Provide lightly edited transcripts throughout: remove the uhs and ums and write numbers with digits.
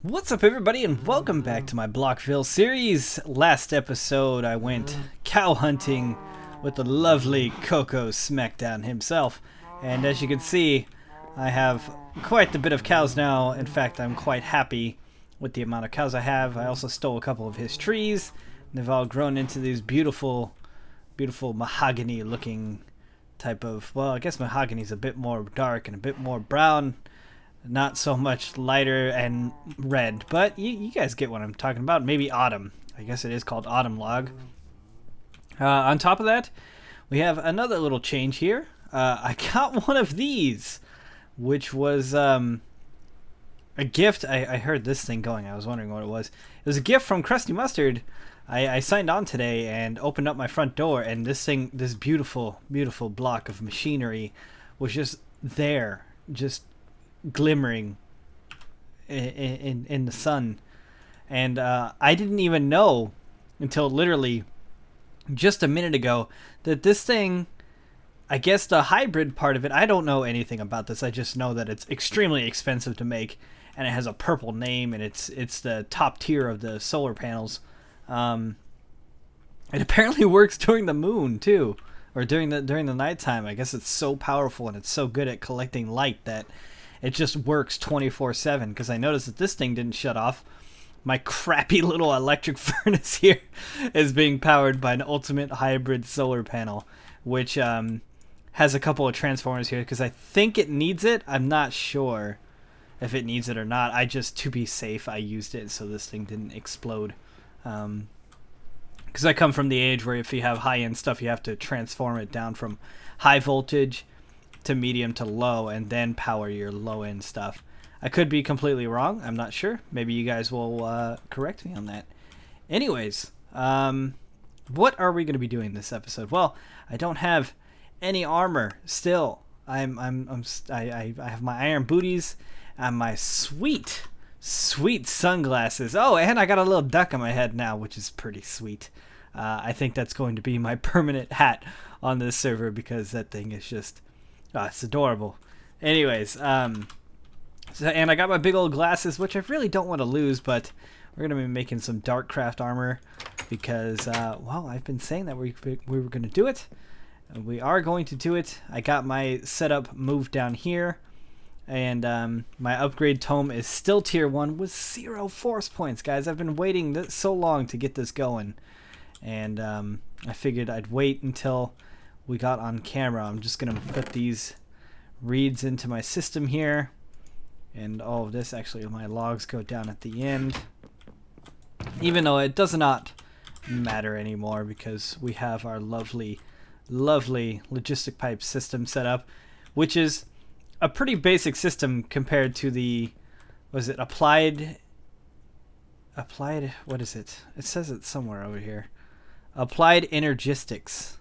What's up, everybody, and welcome back to my Blockville series. Last episode I went cow hunting with the lovely Coco Smackdown himself, and as you can see, I have quite a bit of cows now. In fact, I'm quite happy with the amount of cows I have. I also stole a couple of his trees. They've all grown into these beautiful mahogany looking type of, well, I guess mahogany is a bit more dark and a bit more brown. Not so much lighter and red, but you guys get what I'm talking about. Maybe autumn. I guess it is called autumn log. On top of that, we have another little change here. I got one of these, which was a gift. I heard this thing going. I was wondering what it was. It was a gift from Krusty Mustard. I signed on today and opened up my front door, and this beautiful block of machinery was just there, just glimmering in the sun. And I didn't even know until literally just a minute ago that this thing, I guess the hybrid part of it, I don't know anything about this. I just know that it's extremely expensive to make, and it has a purple name, and it's the top tier of the solar panels. It apparently works during the moon too, or during the nighttime. I guess it's so powerful and it's so good at collecting light that it just works 24/7, because I noticed that this thing didn't shut off. My crappy little electric furnace here is being powered by an ultimate hybrid solar panel, which has a couple of transformers here, because I think it needs it. I'm not sure if it needs it or not. I just, to be safe, I used it so this thing didn't explode. Because I come from the age where if you have high-end stuff, you have to transform it down from high voltage to medium to low, and then power your low-end stuff. I could be completely wrong. I'm not sure. Maybe you guys will correct me on that. Anyways, what are we going to be doing this episode? Well, I don't have any armor still. I have my iron booties and my sweet sunglasses. Oh, and I got a little duck on my head now, which is pretty sweet. I think that's going to be my permanent hat on this server, because that thing is just, it's adorable. Anyways, and I got my big old glasses, which I really don't want to lose, but we're going to be making some Dartcraft armor because, well, I've been saying that we were going to do it. And we are going to do it. I got my setup moved down here, and my upgrade tome is still tier 1 with 0 force points, guys. I've been waiting so long to get this going, and I figured I'd wait until we got on camera. I'm just gonna put these reads into my system here, and all of this, actually my logs go down at the end, even though it does not matter anymore because we have our lovely logistic pipe system set up, which is a pretty basic system compared to the, was it applied, what is it? It says it somewhere over here. Applied Energistics,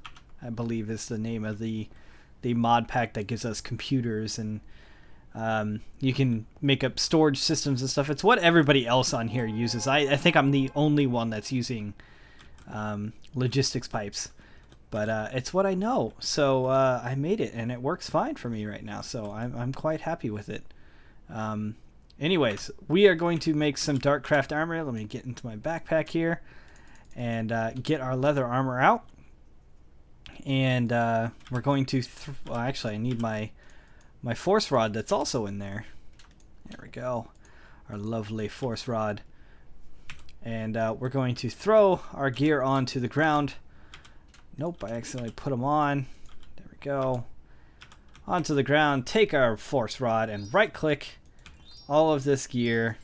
I believe, is the name of the mod pack that gives us computers, and you can make up storage systems and stuff. It's what everybody else on here uses. I think I'm the only one that's using logistics pipes, but it's what I know. So I made it, and it works fine for me right now. So I'm quite happy with it. Anyways, we are going to make some Dartcraft armor. Let me get into my backpack here and get our leather armor out. And we're going to, well, actually I need my force rod that's also in there. There we go. Our lovely force rod. And we're going to throw our gear onto the ground. Nope, I accidentally put them on. There we go. Onto the ground, take our force rod and right click all of this gear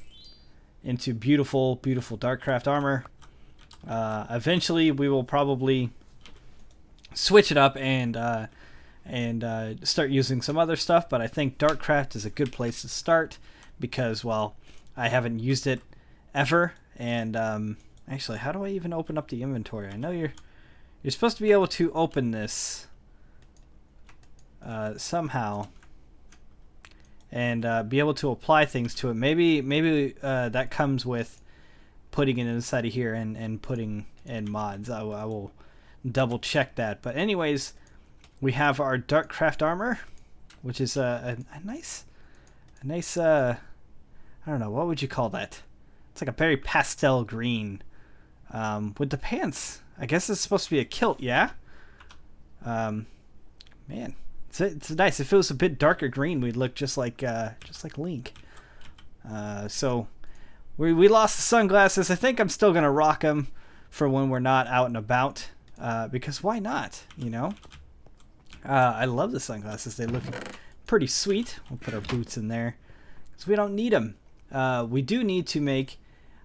into beautiful Dartcraft armor. Eventually we will probably switch it up and start using some other stuff, but I think Dartcraft is a good place to start because, well, I haven't used it ever. And actually, how do I even open up the inventory? I know you're supposed to be able to open this somehow and be able to apply things to it. Maybe that comes with putting it inside of here and putting in mods. I will double check that. But anyways, we have our Dartcraft armor, which is a nice I don't know, what would you call that? It's like a very pastel green. With the pants, I guess it's supposed to be a kilt, yeah? Man, it's nice. If it was a bit darker green, we'd look just like Link. So we lost the sunglasses. I think I'm still gonna rock them for when we're not out and about, because why not? You know. I love the sunglasses. They look pretty sweet. We'll put our boots in there because we don't need them. We do need to make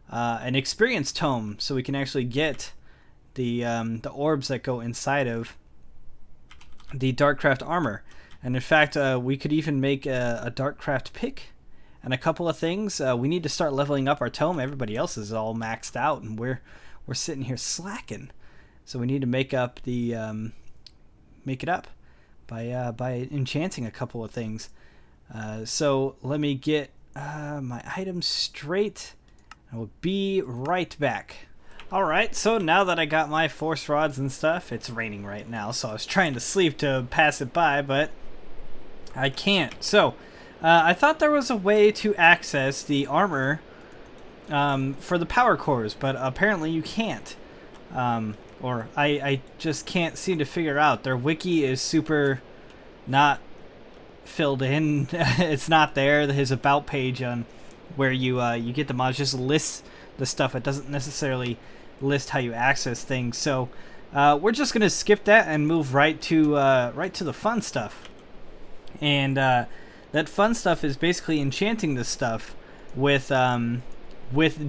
an experience tome so we can actually get the orbs that go inside of the Dartcraft armor. And in fact, we could even make a Dartcraft pick and a couple of things. We need to start leveling up our tome. Everybody else is all maxed out, and we're sitting here slacking. So we need to make up the make it up by enchanting a couple of things. So let me get my items straight. I will be right back. Alright, so now that I got my force rods and stuff, it's raining right now, so I was trying to sleep to pass it by, but I can't. So, I thought there was a way to access the armor for the power cores, but apparently you can't. Or I just can't seem to figure out. Their wiki is super not filled in. It's not there. His about page on where you get the mods just lists the stuff. It doesn't necessarily list how you access things. So we're just gonna skip that and move right to the fun stuff. And that fun stuff is basically enchanting this stuff with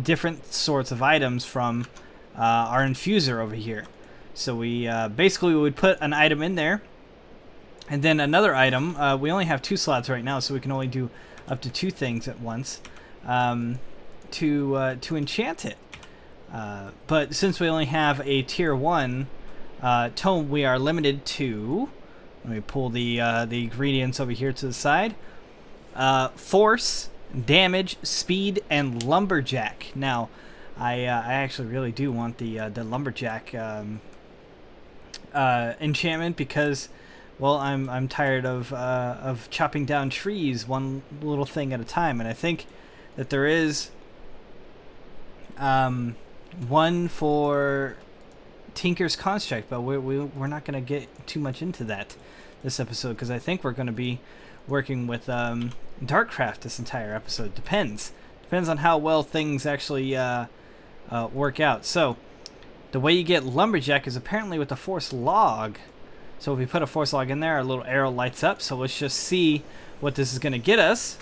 different sorts of items from our infuser over here. So we basically would put an item in there, and then another item. We only have 2 slots right now, so we can only do up to 2 things at once to enchant it. But since we only have a tier 1 tome, we are limited to. Let me pull the ingredients over here to the side. Force, damage, speed, and lumberjack. Now, I actually really do want the lumberjack enchantment because, well, I'm tired of chopping down trees one little thing at a time, and I think that there is one for Tinker's Construct, but we're not going to get too much into that this episode because I think we're going to be working with Dartcraft this entire episode. Depends on how well things actually work out. So the way you get lumberjack is apparently with the force log. So if we put a force log in there, our little arrow lights up. So let's just see what this is going to get us.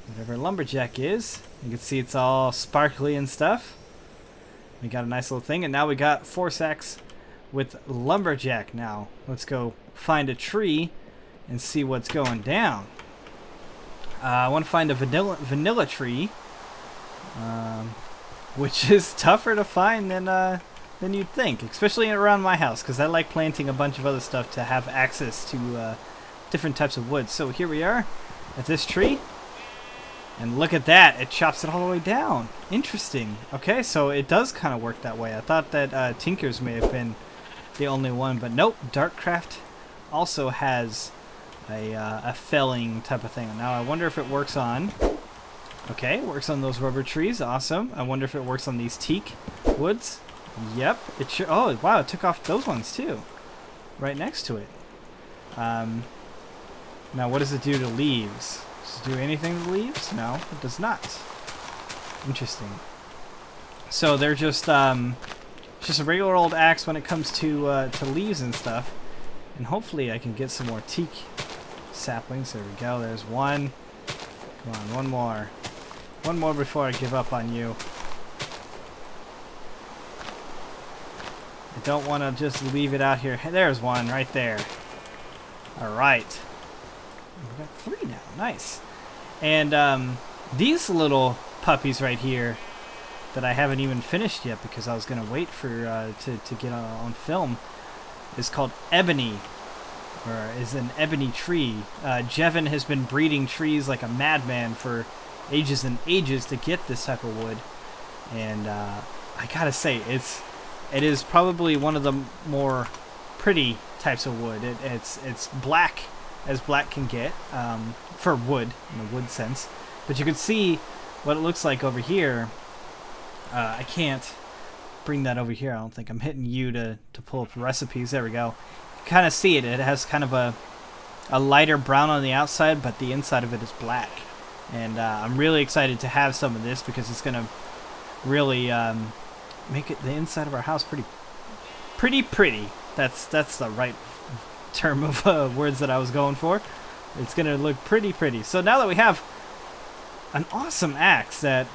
Whatever lumberjack is. You can see it's all sparkly and stuff. We got a nice little thing, and now we got force axe with lumberjack. Now let's go find a tree and see what's going down. I want to find a vanilla tree, which is tougher to find than you'd think, especially around my house, because I like planting a bunch of other stuff to have access to different types of wood. So here we are at this tree. And look at that, it chops it all the way down. Interesting. Okay, so it does kind of work that way. I thought that Tinker's may have been the only one, but nope. Dartcraft also has a felling type of thing. Now I wonder if it works on... Okay, it works on those rubber trees. Awesome. I wonder if it works on these teak woods. Yep. It sure... Oh, wow, it took off those ones too. Right next to it. Now what does it do to leaves? Does it do anything to leaves? No, it does not. Interesting. So they're just a regular old axe when it comes to leaves and stuff. And hopefully I can get some more teak saplings. There we go. There's one. Come on, one more. One more before I give up on you. I don't want to just leave it out here. Hey, there's one right there. Alright. We got 3 now. Nice. And these little puppies right here that I haven't even finished yet because I was going to wait for to get on film is called ebony, or is an ebony tree. Jevin has been breeding trees like a madman for ages and ages to get this type of wood, and I gotta say it is probably one of the more pretty types of wood. It's black as black can get for wood in the wood sense, but you can see what it looks like over here I can't bring that over here. I don't think I'm hitting U to pull up recipes. There we go. You kind of see it. It has kind of a lighter brown on the outside, but the inside of it is black. And I'm really excited to have some of this because it's going to really make it the inside of our house pretty. That's the right term of words that I was going for. It's going to look pretty. So now that we have an awesome axe that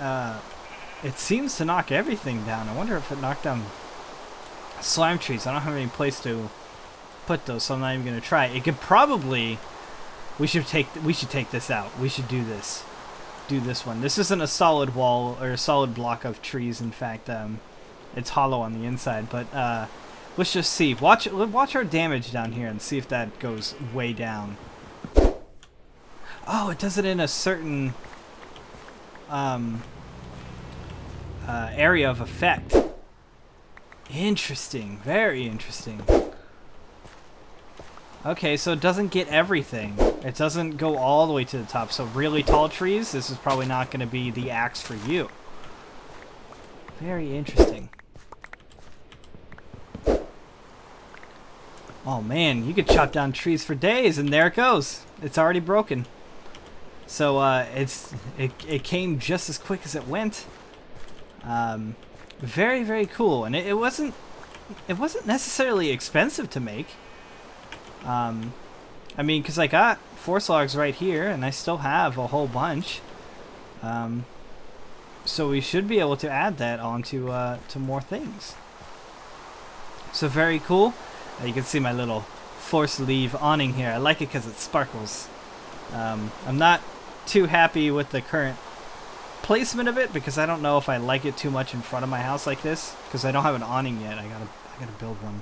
it seems to knock everything down. I wonder if it knocked down slime trees. I don't have any place to put those, so I'm not even going to try. It could probably... We should take this out. We should do this. Do this one. This isn't a solid wall or a solid block of trees. In fact, it's hollow on the inside. But let's just see. Watch our damage down here and see if that goes way down. Oh, it does it in a certain area of effect. Interesting. Very interesting. Okay, so it doesn't get everything. It doesn't go all the way to the top. So really tall trees, this is probably not going to be the axe for you. Very interesting. Oh man, you could chop down trees for days, and there it goes. It's already broken. So it came just as quick as it went. Very cool, and it wasn't necessarily expensive to make. I mean, because I got force logs right here, and I still have a whole bunch. So we should be able to add that onto to more things. So very cool. You can see my little force leaf awning here. I like it because it sparkles. I'm not too happy with the current placement of it because I don't know if I like it too much in front of my house like this because I don't have an awning yet. I gotta build one.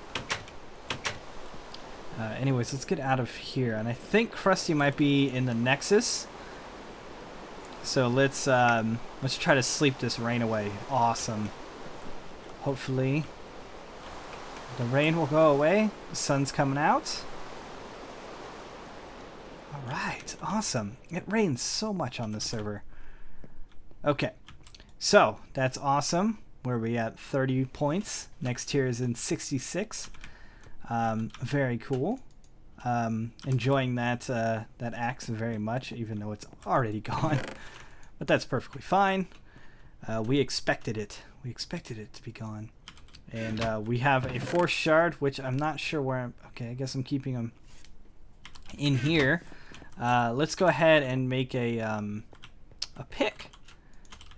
Anyways, let's get out of here. And I think Krusty might be in the Nexus. So let's try to sleep this rain away. Awesome. Hopefully the rain will go away. The sun's coming out. Alright, awesome. It rains so much on this server. Okay, so that's awesome. Where are we at? 30 points. Next tier is in 66. Very cool. Enjoying that axe very much, even though it's already gone. But that's perfectly fine. We expected it. We expected it to be gone. And we have a force shard, which I'm not sure where I'm... Okay, I guess I'm keeping them in here. Let's go ahead and make a pick.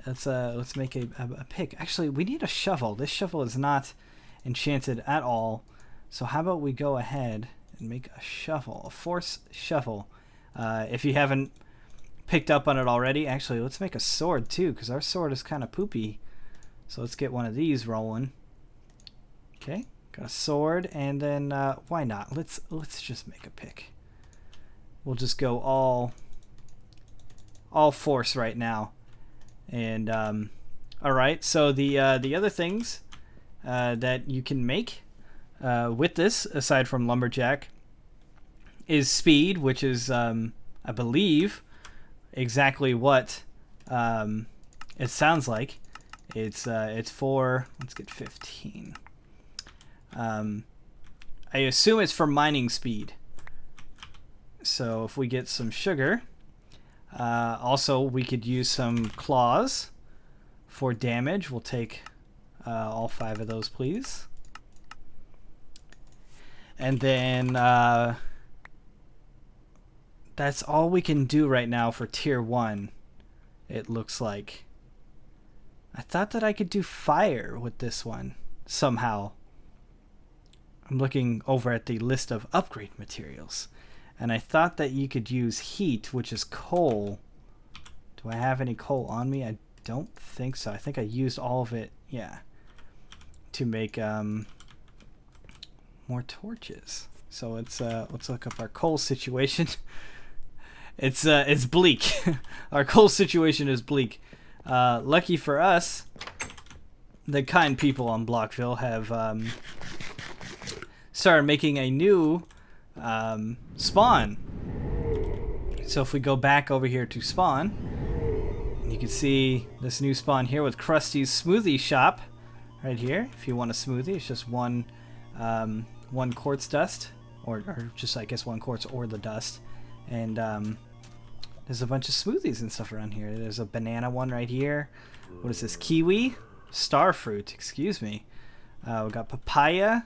Let's make a pick. Actually, we need a shovel. This shovel is not enchanted at all. So how about we go ahead and make a shovel, a force shovel. If you haven't picked up on it already, actually, let's make a sword too, because our sword is kind of poopy. So let's get one of these rolling. Okay, got a sword, and then why not? Let's just make a pick. We'll just go all force right now. And all right, so the other things that you can make with this, aside from lumberjack, is speed, which is I believe exactly what it sounds like. It's for, let's get 15. I assume it's for mining speed. So if we get some sugar, also we could use some claws for damage. We'll take all 5 of those, please. And then that's all we can do right now for tier 1, it looks like. I thought that I could do fire with this one somehow. I'm looking over at the list of upgrade materials, and I thought that you could use heat, which is coal. Do I have any coal on me? I don't think so. I think I used all of it, yeah, to make more torches. So let's look up our coal situation. It's bleak. Our coal situation is bleak. Lucky for us, the kind people on Blockville have started making a new spawn. So if we go back over here to spawn, And you can see this new spawn here with Krusty's smoothie shop right here. If you want a smoothie, it's just one quartz dust, or just I guess one quartz or the dust. And there's a bunch of smoothies and stuff around here. There's a banana one right here. What is this? Kiwi? Star fruit, excuse me. We got papaya,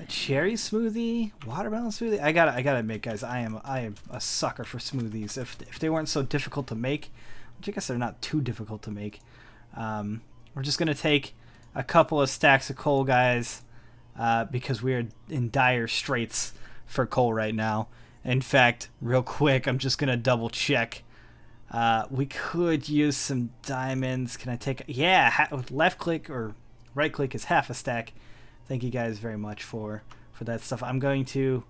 cherry smoothie, watermelon smoothie. I gotta admit, guys, I am a sucker for smoothies. If they weren't so difficult to make, which I guess they're not too difficult to make, we're just gonna take a couple of stacks of coal, guys, because we are in dire straits for coal right now. In fact, real quick, I'm just gonna double check. We could use some diamonds. Can I take? Yeah, left click or right click is half a stack. Thank you guys very much for that stuff. I'm going to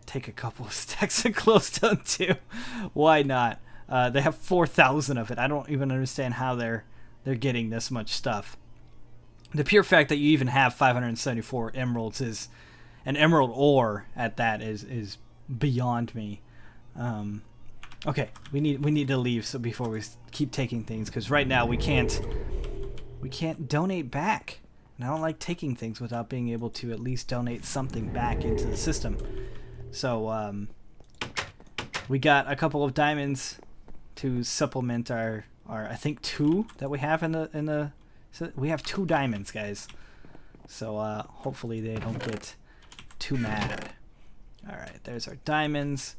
take a couple of stacks of glowstone too. Why not? They have 4,000 of it. I don't even understand how they're getting this much stuff. The pure fact that you even have 574 emeralds is an emerald ore at that is beyond me. Okay, we need to leave so before we keep taking things, because right now we can't donate back. And I don't like taking things without being able to at least donate something back into the system. So we got a couple of diamonds to supplement our I think 2 that we have in the so we have 2 diamonds, guys. So hopefully they don't get too mad. All right, there's our diamonds.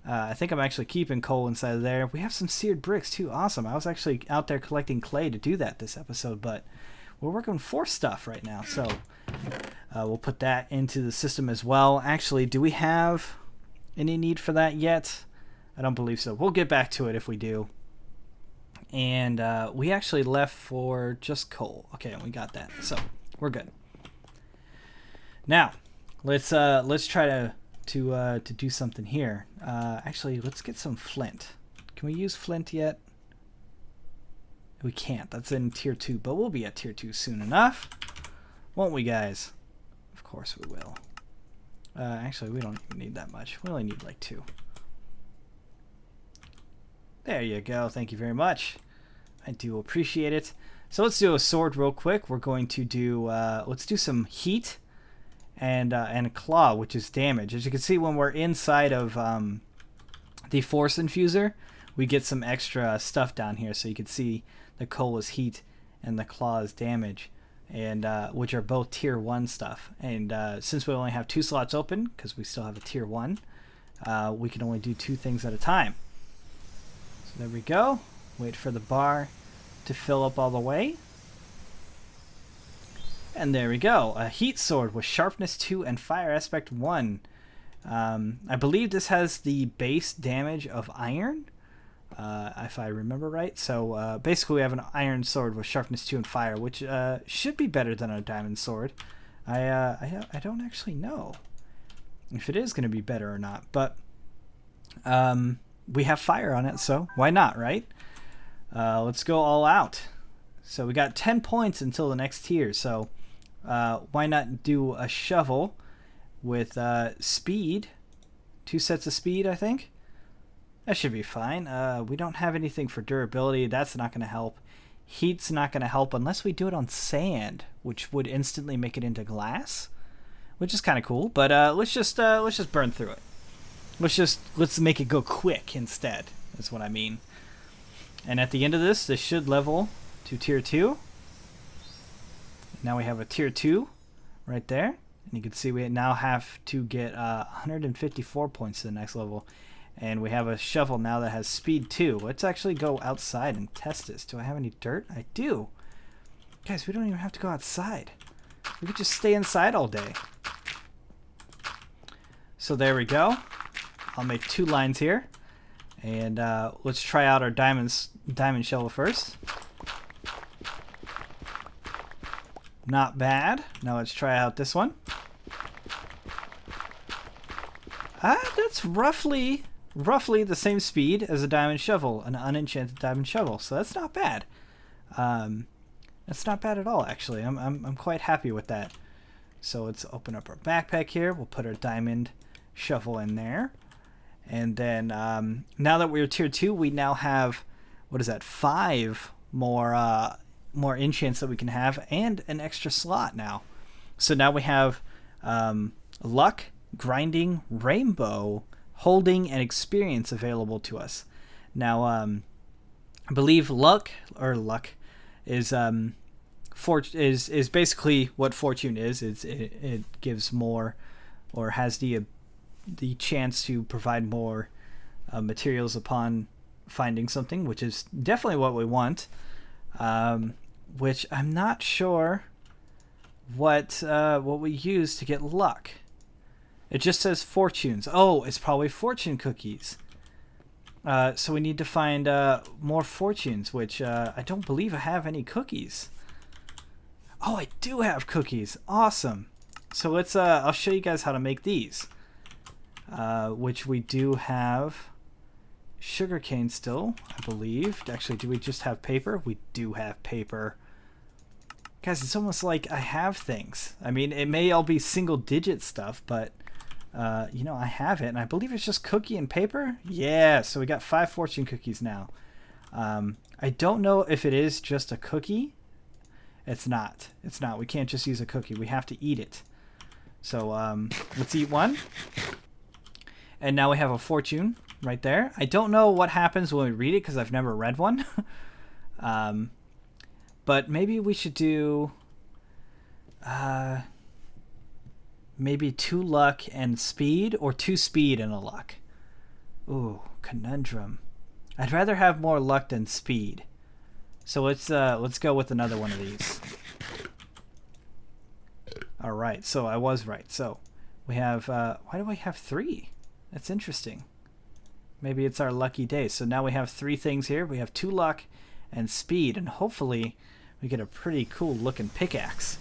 I think I'm actually keeping coal inside of there. We have some seared bricks too. Awesome. I was actually out there collecting clay to do that this episode, but we're working for stuff right now. So we'll put that into the system as well. Actually, do we have any need for that yet? I don't believe so. We'll get back to it if we do. And we actually left for just coal. Okay, we got that. So we're good. Now, let's try to do something here. Actually, let's get some flint. Can we use flint yet? We can't. That's in tier 2, but we'll be at tier 2 soon enough. Won't we, guys? Of course we will. Actually, we don't even need that much. We only need like 2. There you go. Thank you very much. I do appreciate it. So let's do a sword real quick. We're going to do, let's do some heat and a claw, which is damage. As you can see, when we're inside of the force infuser, we get some extra stuff down here. So you can see the coal is heat and the claw is damage, and which are both tier 1 stuff. And since we only have 2 slots open, because we still have a tier 1, we can only do 2 things at a time. So there we go. Wait for the bar to fill up all the way. And there we go. A heat sword with sharpness 2 and fire aspect 1. I believe this has the base damage of iron, if I remember right. So basically we have an iron sword with sharpness 2 and fire, which should be better than a diamond sword. I don't actually know if it is going to be better or not, but we have fire on it, so why not, right? Let's go all out. So we got 10 points until the next tier, so why not do a shovel with speed? 2 sets of speed, I think. That should be fine. We don't have anything for durability. That's not going to help. Heat's not going to help unless we do it on sand, which would instantly make it into glass, which is kind of cool. But let's just burn through it. Let's make it go quick instead. That's what I mean. And at the end of this should level to tier 2. Now we have a tier 2 right there. And you can see we now have to get 154 points to the next level. And we have a shovel now that has speed 2. Let's actually go outside and test this. Do I have any dirt? I do. Guys, we don't even have to go outside. We could just stay inside all day. So there we go. I'll make 2 lines here. And let's try out our diamond shovel first. Not bad. Now let's try out this one. That's roughly the same speed as a diamond shovel, an unenchanted diamond shovel. So that's not bad. That's not bad at all, actually. I'm quite happy with that. So let's open up our backpack here. We'll put our diamond shovel in there. And then now that we're tier 2, we now have what is that? 5 more enchants that we can have, and an extra slot now. So now we have luck, grinding, rainbow, holding, and experience available to us. Now, I believe luck is is basically what fortune is. It gives more, or has the chance to provide more materials upon finding something, which is definitely what we want. Which I'm not sure what we use to get luck. It just says fortunes. Oh, it's probably fortune cookies. So we need to find more fortunes, which I don't believe I have any cookies. Oh, I do have cookies. Awesome. So let's I'll show you guys how to make these. Which we do have sugarcane still, I believe. Actually, do we just have paper? We do have paper. Guys, it's almost like I have things. I mean, it may all be single digit stuff, but you know, I have it, and I believe it's just cookie and paper. Yeah, so we got 5 fortune cookies now. I don't know if it is just a cookie. It's not. It's not. We can't just use a cookie. We have to eat it. So let's eat one. And now we have a fortune right there. I don't know what happens when we read it because I've never read one. But maybe we should do maybe 2 luck and speed, or 2 speed and a luck. Ooh, conundrum. I'd rather have more luck than speed. So let's go with another one of these. All right, so I was right. So we have why do we have 3? That's interesting. Maybe it's our lucky day. So now we have 3 things here. We have 2 luck and speed, and hopefully we get a pretty cool looking pickaxe.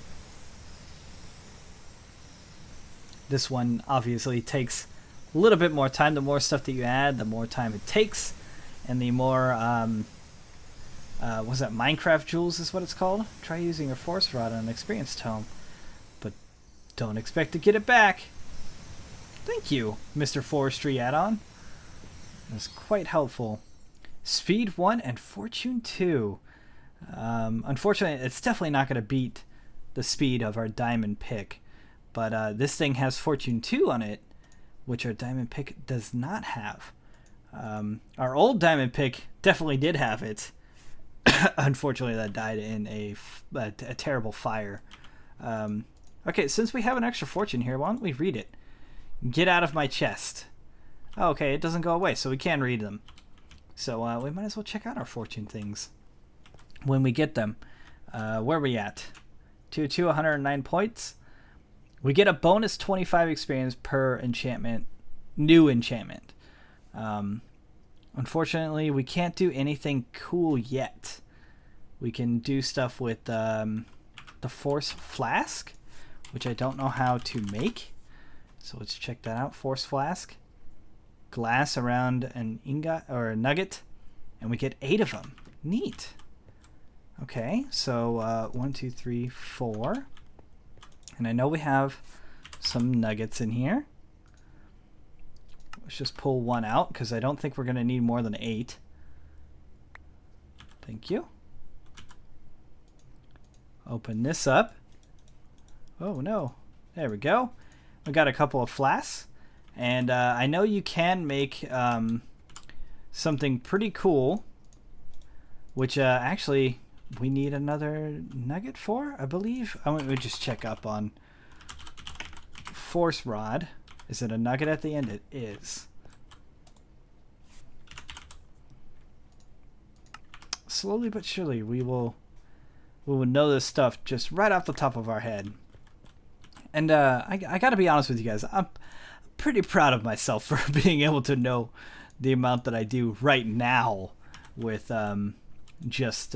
This one obviously takes a little bit more time. The more stuff that you add, the more time it takes, and the more was that Minecraft jewels is what it's called? Try using a force rod on an experience tome, but don't expect to get it back. Thank you, Mr. Forestry add-on. That's quite helpful. Speed 1 and Fortune 2. Unfortunately, it's definitely not going to beat the speed of our diamond pick, but this thing has Fortune 2 on it, which our diamond pick does not have. Our old diamond pick definitely did have it. Unfortunately, that died in a terrible fire. Okay, since we have an extra fortune here, why don't we read it? Get out of my chest. Oh, okay, it doesn't go away, so we can read them. So we might as well check out our fortune things when we get them. Where are we at? 109 points. We get a bonus 25 experience per enchantment, new enchantment. Unfortunately, we can't do anything cool yet. We can do stuff with the Force Flask, which I don't know how to make. So let's check that out. Force Flask. Glass around an ingot or a nugget, and we get 8 of them. Neat. Okay, so 1, 2, 3, 4. And I know we have some nuggets in here. Let's just pull 1 out because I don't think we're going to need more than 8. Thank you. Open this up. Oh no. There we go. We got a couple of flasks. And I know you can make something pretty cool, which actually we need another nugget for, I believe. I'm going to just check up on Force Rod. Is it a nugget at the end? It is. Slowly but surely, we will know this stuff just right off the top of our head. And I got to be honest with you guys. I'm pretty proud of myself for being able to know the amount that I do right now with just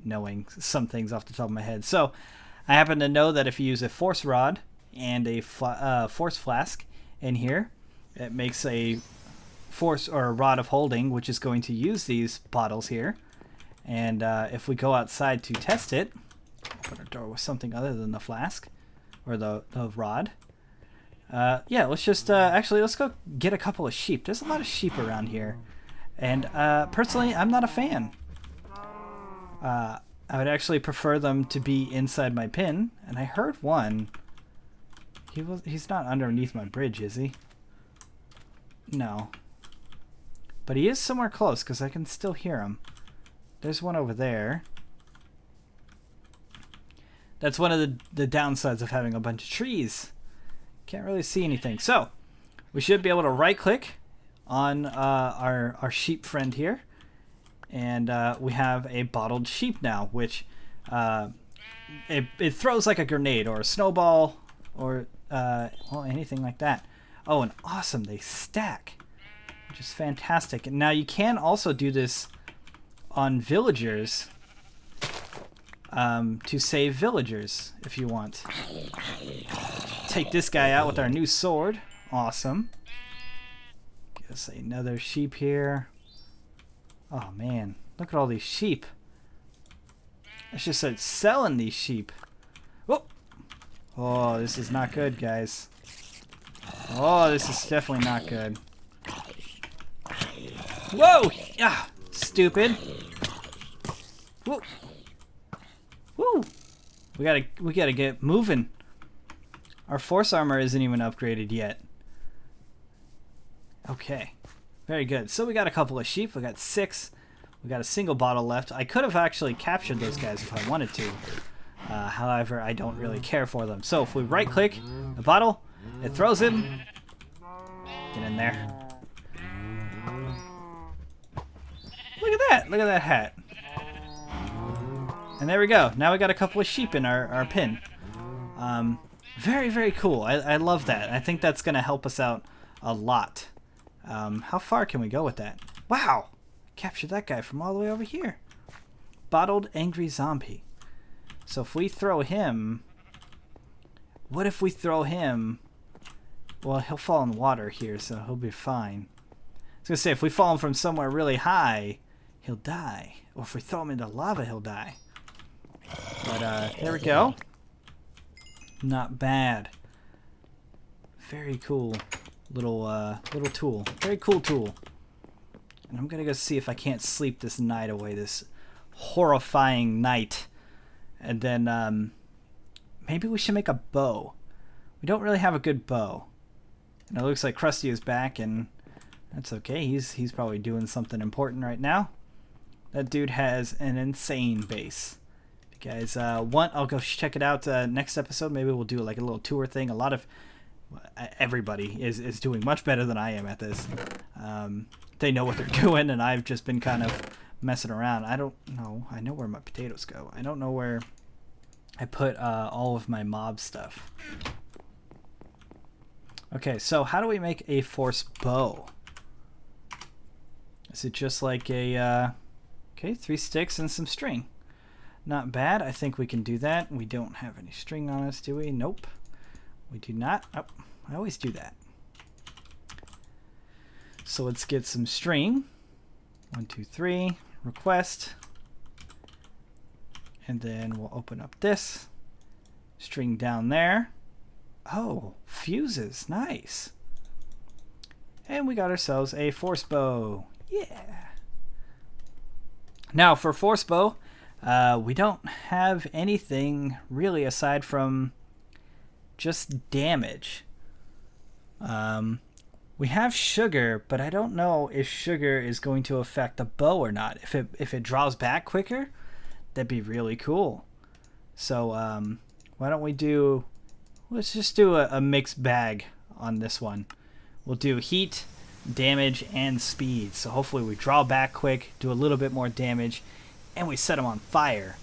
knowing some things off the top of my head. So I happen to know that if you use a Force Rod and a Force Flask in here, it makes a Force or a Rod of Holding, which is going to use these bottles here. And if we go outside to test it, open our door with something other than the flask or the rod. Yeah, let's just actually let's go get a couple of sheep. There's a lot of sheep around here, And personally, I'm not a fan. I would actually prefer them to be inside my pin. And I heard one. He's not underneath my bridge, is he? No. But he is somewhere close because I can still hear him. There's one over there. That's one of the downsides of having a bunch of trees. Can't really see anything. So, we should be able to right-click on our sheep friend here. And we have a bottled sheep now, which it throws like a grenade or a snowball or well, anything like that. Oh, and awesome, they stack, which is fantastic. And now you can also do this on villagers to save villagers if you want. Take this guy out with our new sword. Awesome. Get us another sheep here. Oh man, look at all these sheep. I should start selling these sheep. Oh, oh, this is not good, guys. Oh, this is definitely not good. Whoa! Ah, stupid. Whoa. Woo! We gotta get moving. Our force armor isn't even upgraded yet. Okay. Very good. So we got a couple of sheep. We got 6. We got a single bottle left. I could have actually captured those guys if I wanted to. However, I don't really care for them. So if we right-click the bottle, it throws him. Get in there. Look at that. Look at that hat. And there we go. Now we got a couple of sheep in our pin. Very, very cool. I love that. I think that's going to help us out a lot. How far can we go with that? Wow! Captured that guy from all the way over here. Bottled angry zombie. So if we throw him... What if we throw him... Well, he'll fall in water here, so he'll be fine. I was going to say, if we fall him from somewhere really high, he'll die. Or if we throw him into lava, he'll die. But, there we go. Not bad. Very cool. Little tool. Very cool tool. And I'm gonna go see if I can't sleep this night away, this horrifying night. And then maybe we should make a bow. We don't really have a good bow. And it looks like Krusty is back, and that's okay. He's probably doing something important right now. That dude has an insane base. If you guys want, I'll go check it out next episode. Maybe we'll do like a little tour thing. A lot of everybody is doing much better than I am at this. They know what they're doing, and I've just been kind of messing around. I don't know. I know where my potatoes go. I don't know where I put all of my mob stuff. Okay, so how do we make a force bow? Is it just like a... okay, 3 sticks and some string. Not bad. I think we can do that. We don't have any string on us, do we? Nope. We do not. Oh, I always do that. So let's get some string. 1, 2, 3. Request. And then we'll open up this. String down there. Oh, fuses. Nice. And we got ourselves a force bow. Yeah. Now for force bow, we don't have anything really aside from just damage. We have sugar, but I don't know if sugar is going to affect the bow or not. If it draws back quicker, that'd be really cool. So why don't we do... Let's just do a mixed bag on this one. We'll do heat, damage, and speed. So hopefully we draw back quick, do a little bit more damage, and we set them on fire.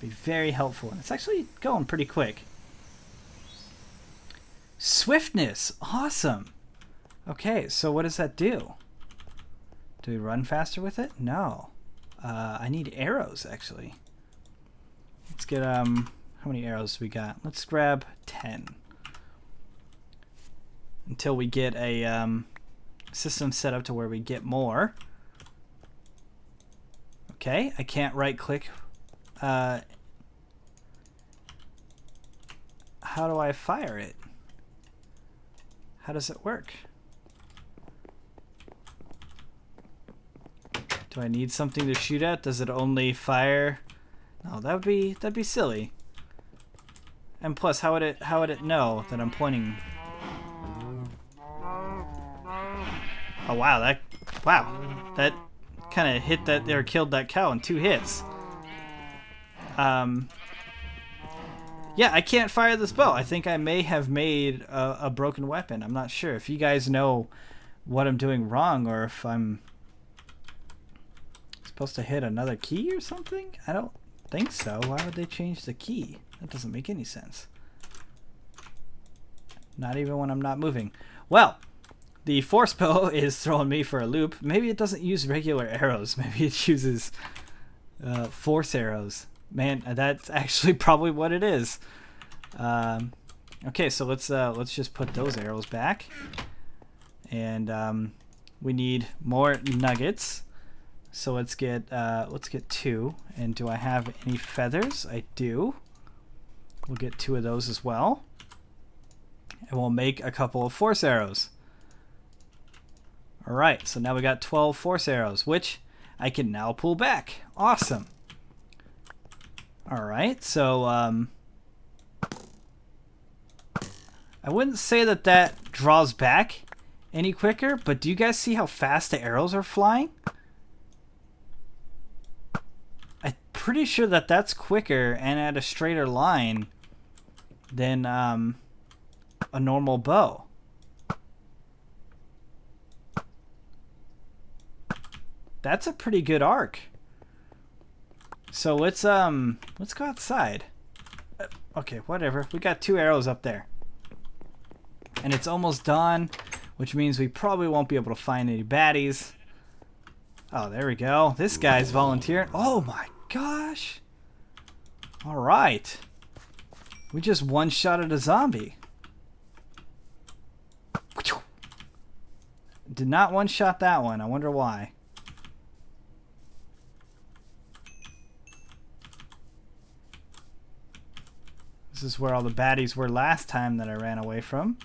Be very helpful. And it's actually going pretty quick. Swiftness. Awesome. Okay, so what does that do? Do we run faster with it? No. I need arrows, actually. Let's get... how many arrows we got? Let's grab 10. Until we get a system set up to where we get more. Okay, I can't right click. How do I fire it? How does it work? Do I need something to shoot at? Does it only fire? No, that'd be silly. And plus, how would it know that I'm pointing? Oh wow, that kind of hit that or killed that cow in 2 hits. Yeah, I can't fire this bow. I think I may have made a broken weapon. I'm not sure. If you guys know what I'm doing wrong, or if I'm supposed to hit another key or something? I don't think so. Why would they change the key? That doesn't make any sense. Not even when I'm not moving. Well, the force bow is throwing me for a loop. Maybe it doesn't use regular arrows. Maybe it uses force arrows. Man, that's actually probably what it is. Okay, so let's just put those arrows back, and we need more nuggets. So let's get 2. And do I have any feathers? I do. We'll get 2 of those as well, and we'll make a couple of force arrows. All right, so now we got 12 force arrows, which I can now pull back. Awesome. All right, so I wouldn't say that draws back any quicker, but do you guys see how fast the arrows are flying? I'm pretty sure that's quicker and at a straighter line than a normal bow. That's a pretty good arc. So let's go outside. Okay, whatever. We got 2 arrows up there. And it's almost dawn, which means we probably won't be able to find any baddies. Oh, there we go. This guy's volunteering. Oh my gosh. All right. We just one-shotted a zombie. Did not one-shot that one. I wonder why. This is where all the baddies were last time that I ran away from.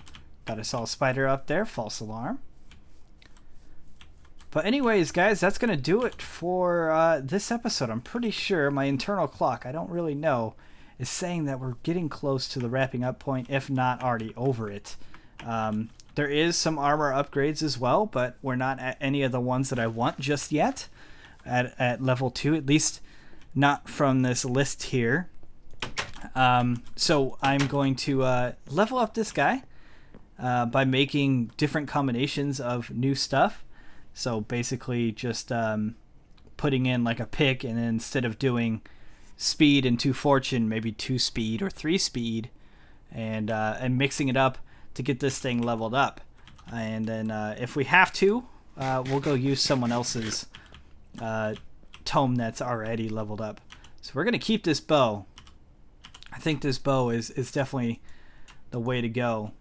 Thought I saw a spider up there. False alarm. But anyways, guys, that's going to do it for this episode. I'm pretty sure my internal clock, I don't really know, is saying that we're getting close to the wrapping up point, if not already over it. There is some armor upgrades as well, but we're not at any of the ones that I want just yet at level 2, at least not from this list here. So I'm going to level up this guy by making different combinations of new stuff. So basically just putting in like a pick, and then instead of doing speed and 2 fortune, maybe 2 speed or 3 speed, and mixing it up to get this thing leveled up. And then if we have to, we'll go use someone else's tome that's already leveled up. So we're going to keep this bow. I think this bow is definitely the way to go.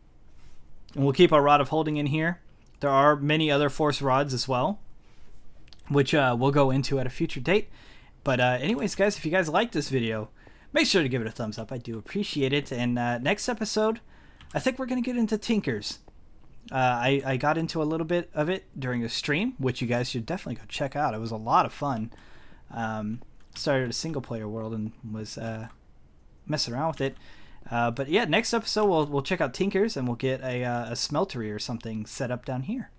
And we'll keep our Rod of Holding in here. There are many other force rods as well, which we'll go into at a future date. But anyways, guys, if you guys like this video, make sure to give it a thumbs up. I do appreciate it. And next episode, I think we're going to get into Tinkers. I got into a little bit of it during a stream, which you guys should definitely go check out. It was a lot of fun. Started a single-player world and was messing around with it. But yeah, next episode we'll check out Tinkers, and we'll get a smeltery or something set up down here.